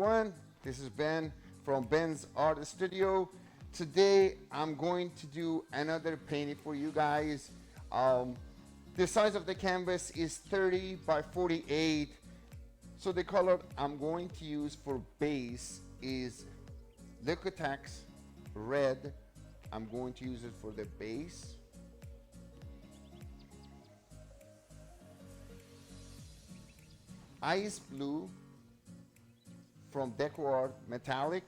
everyone, this is Ben from Ben's Art Studio. Today I'm going to do another painting for you guys. The size of the canvas is 30 by 48. So the color I'm going to use for base is Liquitex Red. I'm going to use it for the base. Ice Blue from DecoArt Metallic.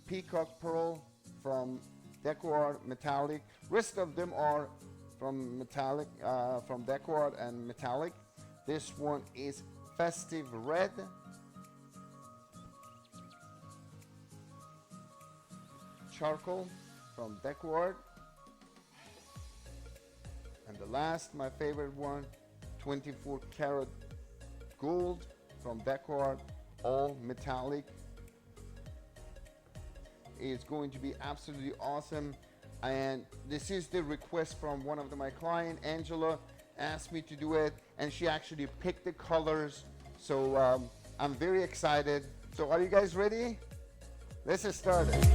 Peacock Pearl from DecoArt Metallic. Rest of them are from Metallic, from DecoArt and Metallic. This one is Festive Red. Charcoal from DecoArt. And the last, my favorite one, 24 karat gold from DecoArt, all metallic. It's going to be absolutely awesome. And this is the request from one of my clients. Angela asked me to do it, and she actually picked the colors. So I'm very excited. So are you guys ready? Let's get started.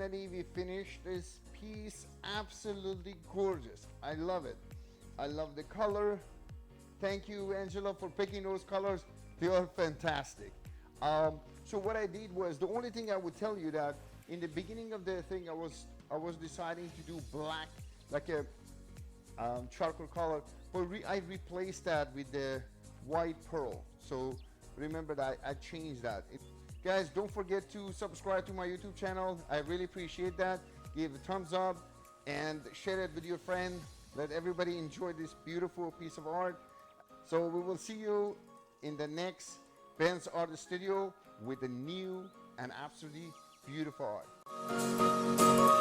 finally we finished this piece. Absolutely gorgeous. I love it. I love the color. Thank you, Angela, for picking those colors. They are fantastic. So what I did was, the only thing I would tell you that in the beginning of the thing, I was deciding to do black, like a charcoal color, but I replaced that with the white pearl. So remember that I changed that. Guys, don't forget to subscribe to my YouTube channel. I really appreciate that. Give a thumbs up and share it with your friend. Let everybody enjoy this beautiful piece of art. So we will see you in the next Ben's Art Studio with a new and absolutely beautiful art.